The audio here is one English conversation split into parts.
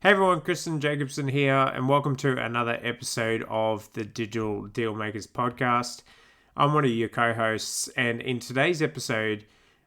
Hey everyone, Kristin Jacobsen here, and welcome to another episode of the Digital Dealmakers podcast. I'm one of your co-hosts, and in today's episode,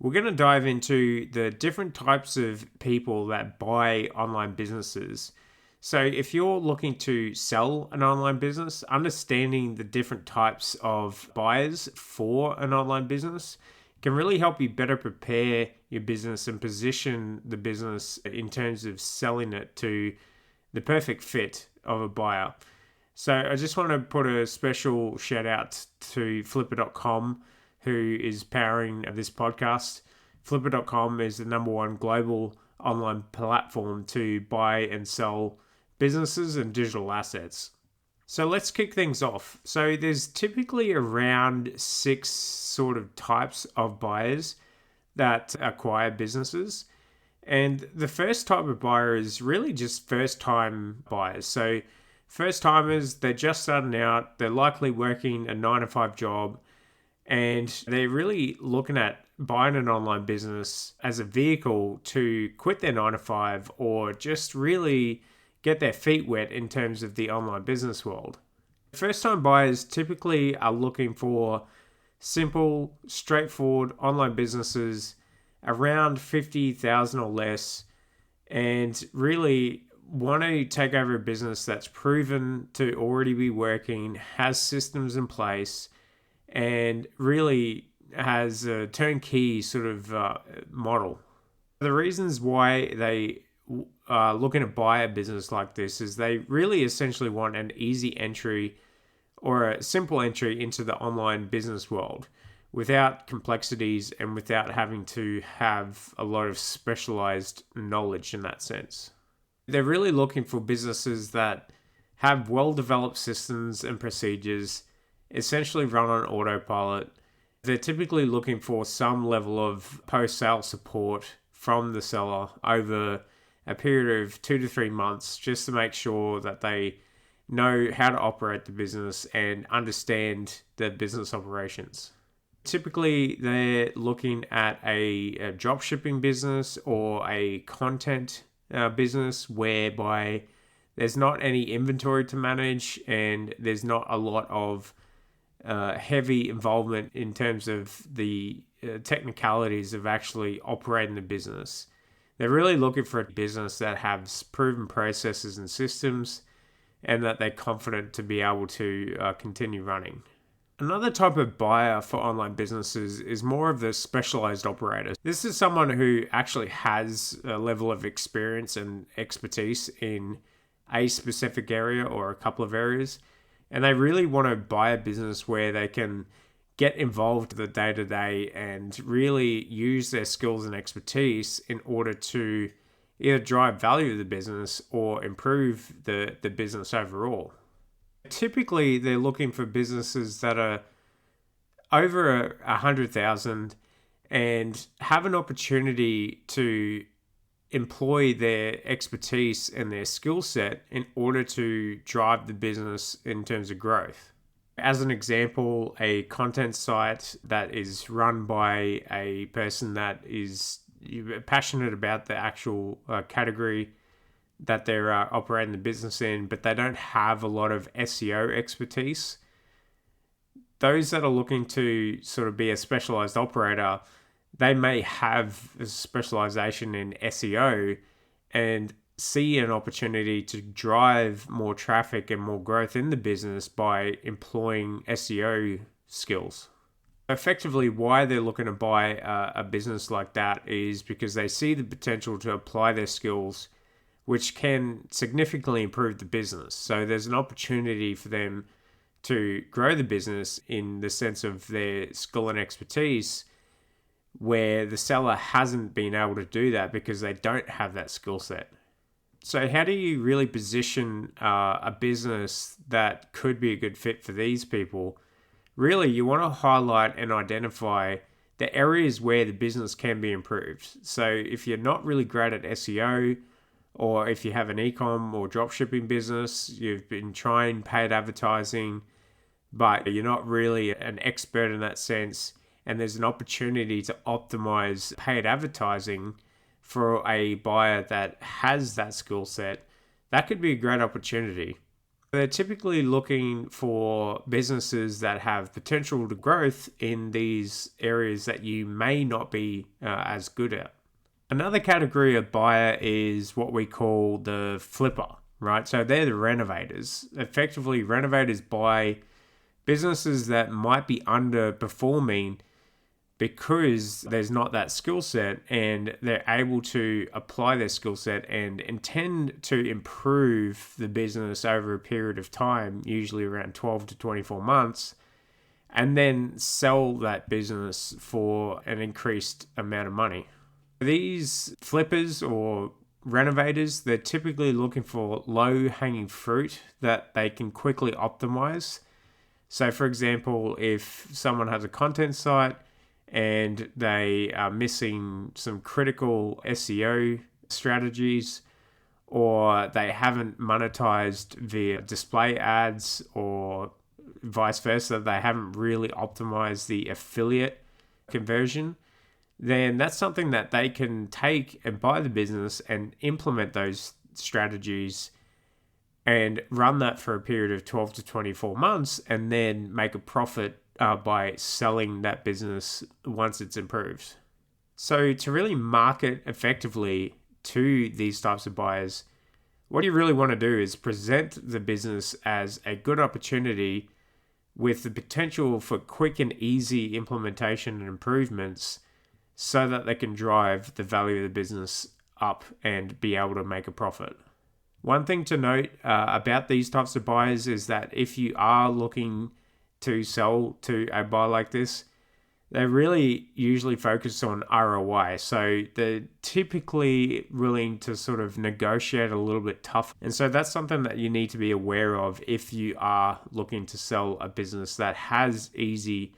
we're going to dive into the different types of people that buy online businesses. So if you're looking to sell an online business, understanding the different types of buyers for an online business can really help you better prepare your business and position the business in terms of selling it to the perfect fit of a buyer. So I just want to put a special shout out to Flipper.com, who is powering this podcast. Flipper.com is the number one global online platform to buy and sell businesses and digital assets. So let's kick things off. So there's typically around 6 sort of types of buyers that acquire businesses. And the first type of buyer is really just first-time buyers. So first-timers, they're just starting out, they're likely working a 9-to-5 job, and they're really looking at buying an online business as a vehicle to quit their 9-to-5 or just really get their feet wet in terms of the online business world. First-time buyers typically are looking for simple, straightforward online businesses around 50,000 or less, and really want to take over a business that's proven to already be working, has systems in place, and really has a turnkey sort of model. The reasons why they looking to buy a business like this is they really essentially want an easy entry or a simple entry into the online business world without complexities and without having to have a lot of specialized knowledge in that sense. They're really looking for businesses that have well-developed systems and procedures, essentially run on autopilot. They're typically looking for some level of post-sale support from the seller over a period of 2 to 3 months, just to make sure that they know how to operate the business and understand the business operations. Typically, they're looking at a drop shipping business or a content business whereby there's not any inventory to manage and there's not a lot of heavy involvement in terms of the technicalities of actually operating the business. They're really looking for a business that has proven processes and systems and that they're confident to be able to continue running. Another type of buyer for online businesses is more of the specialized operator. This is someone who actually has a level of experience and expertise in a specific area or a couple of areas, and they really want to buy a business where they can get involved in the day-to-day and really use their skills and expertise in order to either drive value of the business or improve the business overall. Typically, they're looking for businesses that are over 100,000 and have an opportunity to employ their expertise and their skill set in order to drive the business in terms of growth. As an example, a content site that is run by a person that is passionate about the actual category that they're operating the business in, but they don't have a lot of SEO expertise. Those that are looking to sort of be a specialized operator, they may have a specialization in SEO and see an opportunity to drive more traffic and more growth in the business by employing SEO skills. Effectively, why they're looking to buy a business like that is because they see the potential to apply their skills, which can significantly improve the business. So there's an opportunity for them to grow the business in the sense of their skill and expertise, where the seller hasn't been able to do that because they don't have that skill set. So how do you really position a business that could be a good fit for these people? Really, you want to highlight and identify the areas where the business can be improved. So if you're not really great at SEO, or if you have an e-com or dropshipping business, you've been trying paid advertising, but you're not really an expert in that sense, and there's an opportunity to optimize paid advertising for a buyer that has that skill set, that could be a great opportunity. They're typically looking for businesses that have potential to growth in these areas that you may not be as good at. Another category of buyer is what we call the flipper, right? So they're the renovators. Effectively, renovators buy businesses that might be underperforming because there's not that skill set, and they're able to apply their skill set and intend to improve the business over a period of time, usually around 12 to 24 months, and then sell that business for an increased amount of money. These flippers or renovators, they're typically looking for low-hanging fruit that they can quickly optimize. So for example, if someone has a content site and they are missing some critical SEO strategies, or they haven't monetized via display ads, or vice versa, they haven't really optimized the affiliate conversion, then that's something that they can take and buy the business and implement those strategies and run that for a period of 12 to 24 months and then make a profit by selling that business once it's improved. So to really market effectively to these types of buyers, what you really want to do is present the business as a good opportunity with the potential for quick and easy implementation and improvements so that they can drive the value of the business up and be able to make a profit. One thing to note about these types of buyers is that if you are looking to sell to a buyer like this, they're really usually focused on ROI. So they're typically willing to sort of negotiate a little bit tough. And so that's something that you need to be aware of if you are looking to sell a business that has easy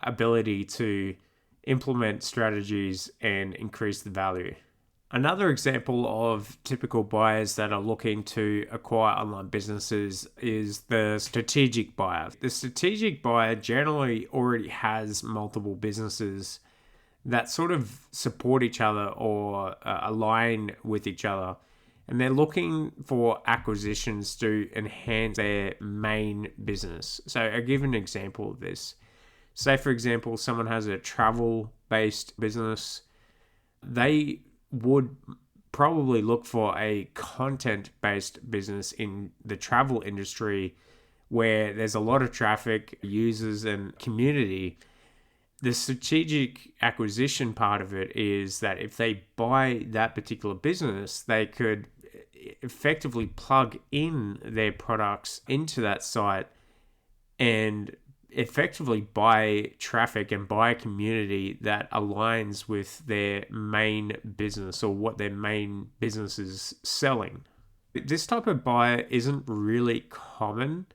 ability to implement strategies and increase the value. Another example of typical buyers that are looking to acquire online businesses is the strategic buyer. The strategic buyer generally already has multiple businesses that sort of support each other or align with each other. And they're looking for acquisitions to enhance their main business. So I'll give an example of this. Say, for example, someone has a travel-based business. They would probably look for a content-based business in the travel industry where there's a lot of traffic, users, and community. The strategic acquisition part of it is that if they buy that particular business, they could effectively plug in their products into that site and effectively buy traffic and buy a community that aligns with their main business or what their main business is selling. This type of buyer isn't really common,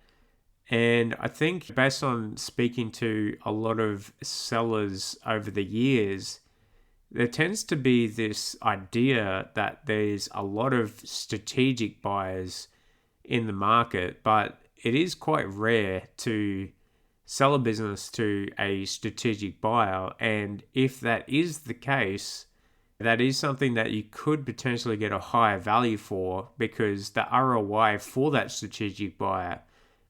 and I think based on speaking to a lot of sellers over the years, there tends to be this idea that there's a lot of strategic buyers in the market, but it is quite rare to sell a business to a strategic buyer. And if that is the case, that is something that you could potentially get a higher value for, because the ROI for that strategic buyer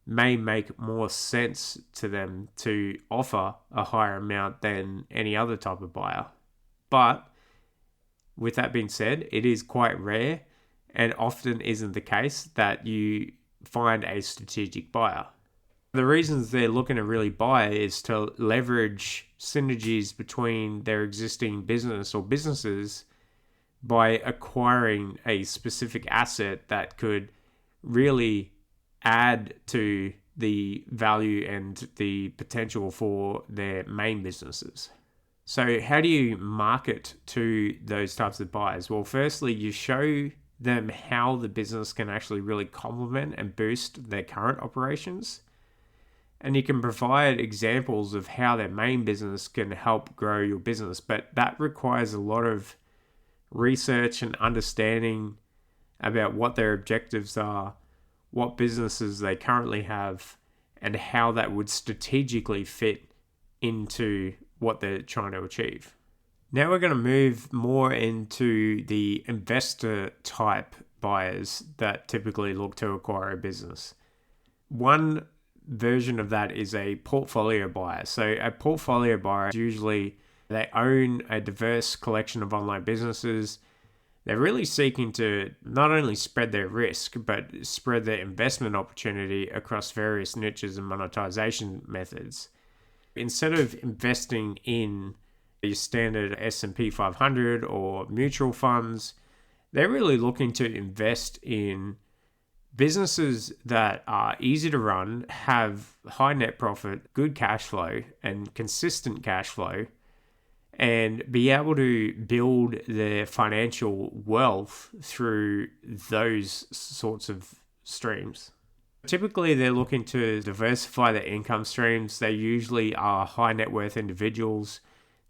may make more sense to them to offer a higher amount than any other type of buyer. But with that being said, it is quite rare and often isn't the case that you find a strategic buyer. The reasons they're looking to really buy is to leverage synergies between their existing business or businesses by acquiring a specific asset that could really add to the value and the potential for their main businesses. So how do you market to those types of buyers? Well, firstly, you show them how the business can actually really complement and boost their current operations. And you can provide examples of how their main business can help grow your business. But that requires a lot of research and understanding about what their objectives are, what businesses they currently have, and how that would strategically fit into what they're trying to achieve. Now we're going to move more into the investor type buyers that typically look to acquire a business. One version of that is a portfolio buyer. So a portfolio buyer, usually they own a diverse collection of online businesses. They're really seeking to not only spread their risk, but spread their investment opportunity across various niches and monetization methods. Instead of investing in your standard S&P 500 or mutual funds, they're really looking to invest in businesses that are easy to run, have high net profit, good cash flow, and consistent cash flow, and be able to build their financial wealth through those sorts of streams. Typically, they're looking to diversify their income streams. They usually are high net worth individuals.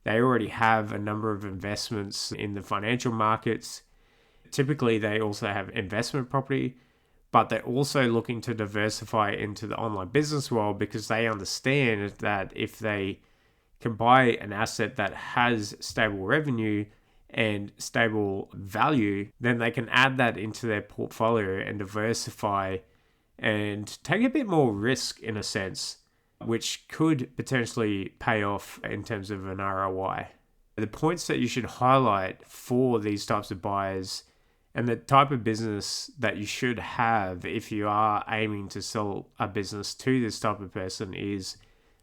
They already have a number of investments in the financial markets. Typically, they also have investment property, but they're also looking to diversify into the online business world because they understand that if they can buy an asset that has stable revenue and stable value, then they can add that into their portfolio and diversify and take a bit more risk in a sense, which could potentially pay off in terms of an ROI. The points that you should highlight for these types of buyers and the type of business that you should have if you are aiming to sell a business to this type of person is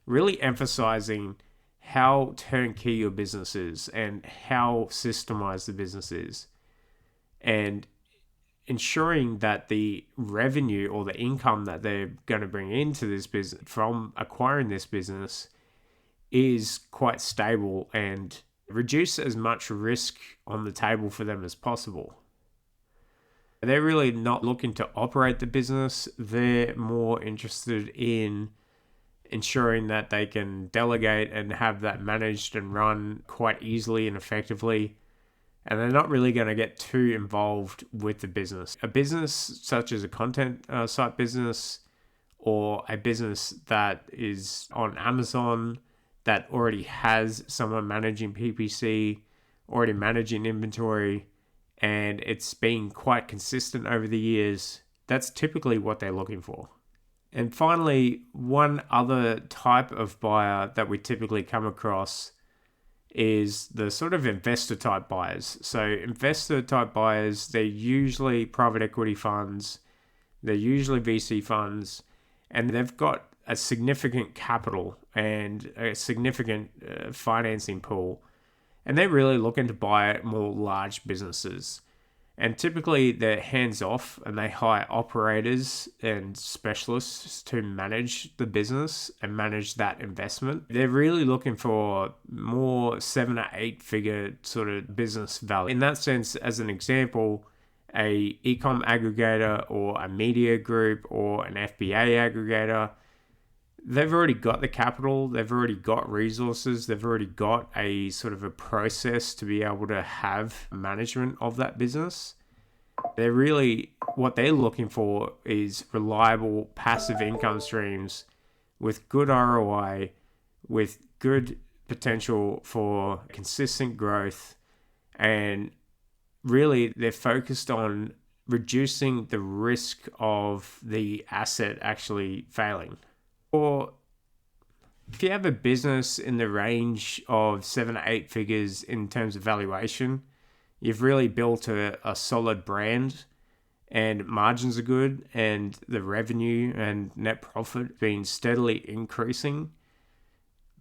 really emphasizing how turnkey your business is and how systemized the business is, and ensuring that the revenue or the income that they're going to bring into this business from acquiring this business is quite stable and reduce as much risk on the table for them as possible. They're really not looking to operate the business. They're more interested in ensuring that they can delegate and have that managed and run quite easily and effectively. And they're not really going to get too involved with the business. A business such as a content site business or a business that is on Amazon that already has someone managing PPC, already managing inventory, and it's been quite consistent over the years, that's typically what they're looking for. And finally, one other type of buyer that we typically come across is the sort of investor type buyers. So investor type buyers, they're usually private equity funds, they're usually VC funds, and they've got a significant capital and a significant financing pool. And they're really looking to buy more large businesses. And typically they're hands-off and they hire operators and specialists to manage the business and manage that investment. They're really looking for more 7 or 8 figure sort of business value. In that sense, as an example, a e-com aggregator or a media group or an FBA aggregator, they've already got the capital, they've already got resources, they've already got a sort of a process to be able to have management of that business. They're really, what they're looking for is reliable passive income streams with good ROI, with good potential for consistent growth, and really they're focused on reducing the risk of the asset actually failing. Or if you have a business in the range of 7 or 8 figures in terms of valuation, you've really built a solid brand and margins are good and the revenue and net profit been steadily increasing,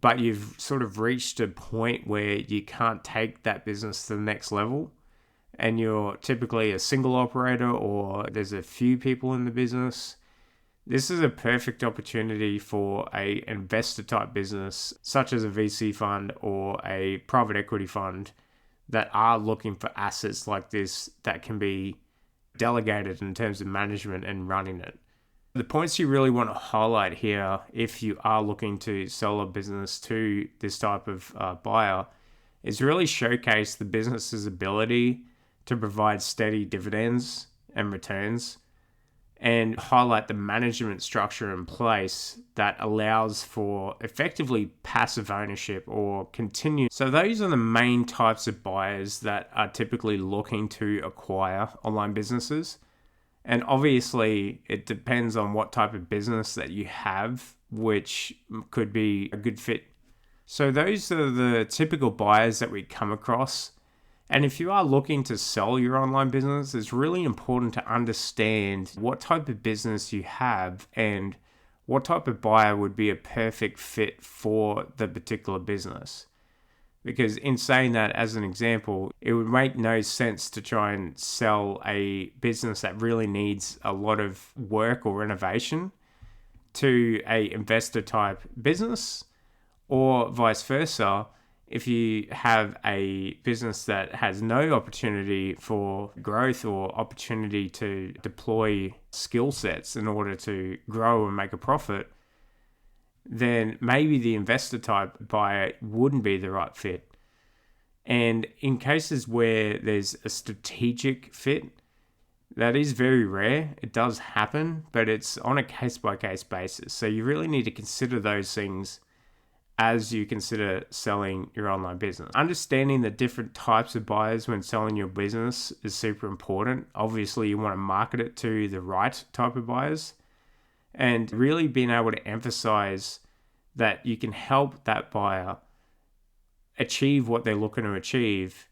but you've sort of reached a point where you can't take that business to the next level and you're typically a single operator or there's a few people in the business. This is a perfect opportunity for an investor type business, such as a VC fund or a private equity fund, that are looking for assets like this that can be delegated in terms of management and running it. The points you really want to highlight here, if you are looking to sell a business to this type of buyer, is really showcase the business's ability to provide steady dividends and returns, and highlight the management structure in place that allows for effectively passive ownership or continue. So those are the main types of buyers that are typically looking to acquire online businesses. And obviously, it depends on what type of business that you have, which could be a good fit. So those are the typical buyers that we come across. And if you are looking to sell your online business, it's really important to understand what type of business you have and what type of buyer would be a perfect fit for the particular business. Because in saying that, as an example, it would make no sense to try and sell a business that really needs a lot of work or renovation to a investor type business, or vice versa. If you have a business that has no opportunity for growth or opportunity to deploy skill sets in order to grow and make a profit, then maybe the investor type buyer wouldn't be the right fit. And in cases where there's a strategic fit, that is very rare. It does happen, but it's on a case-by-case basis. So you really need to consider those things as you consider selling your online business. Understanding the different types of buyers when selling your business is super important. Obviously, you want to market it to the right type of buyers, and really being able to emphasize that you can help that buyer achieve what they're looking to achieve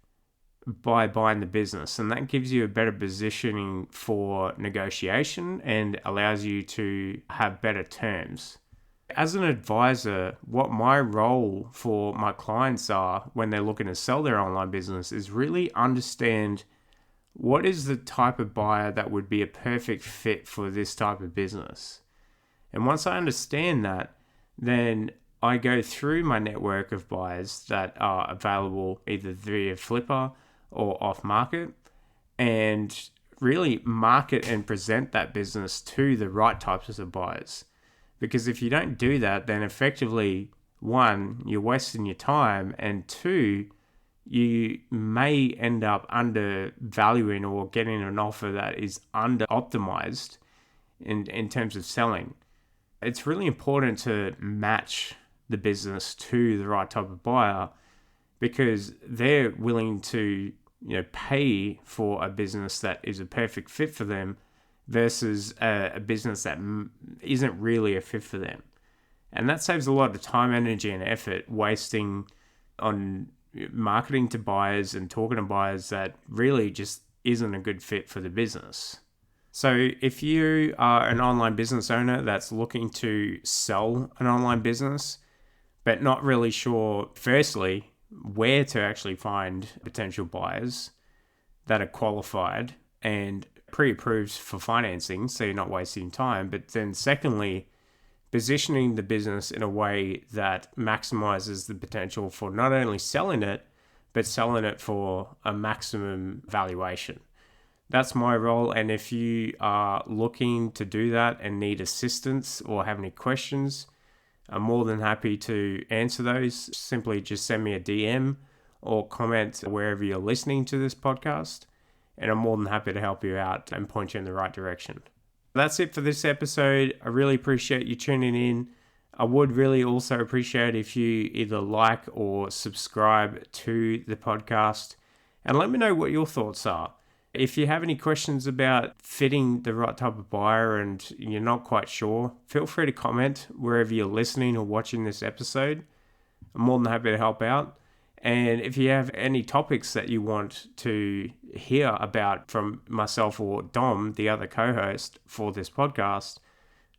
by buying the business. And that gives you a better positioning for negotiation and allows you to have better terms. As an advisor, what my role for my clients are when they're looking to sell their online business is really understand what is the type of buyer that would be a perfect fit for this type of business. And once I understand that, then I go through my network of buyers that are available either via Flipper or off market and really market and present that business to the right types of buyers. Because if you don't do that, then effectively, one, you're wasting your time, and two, you may end up undervaluing or getting an offer that is under optimized in terms of selling. It's really important to match the business to the right type of buyer because they're willing to pay for a business that is a perfect fit for them versus a business that isn't really a fit for them. And that saves a lot of time, energy, and effort wasting on marketing to buyers and talking to buyers that really just isn't a good fit for the business. So if you are an online business owner that's looking to sell an online business, but not really sure, firstly, where to actually find potential buyers that are qualified and pre-approved for financing, so you're not wasting time. But then secondly, positioning the business in a way that maximizes the potential for not only selling it, but selling it for a maximum valuation. That's my role. And if you are looking to do that and need assistance or have any questions, I'm more than happy to answer those. Simply just send me a DM or comment wherever you're listening to this podcast, and I'm more than happy to help you out and point you in the right direction. That's it for this episode. I really appreciate you tuning in. I would really also appreciate if you either like or subscribe to the podcast and let me know what your thoughts are. If you have any questions about fitting the right type of buyer and you're not quite sure, feel free to comment wherever you're listening or watching this episode. I'm more than happy to help out. And if you have any topics that you want to hear about from myself or Dom, the other co-host for this podcast,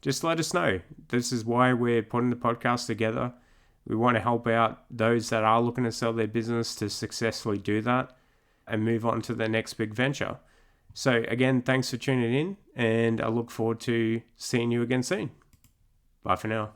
just let us know. This is why we're putting the podcast together. We want to help out those that are looking to sell their business to successfully do that and move on to the next big venture. So again, thanks for tuning in, and I look forward to seeing you again soon. Bye for now.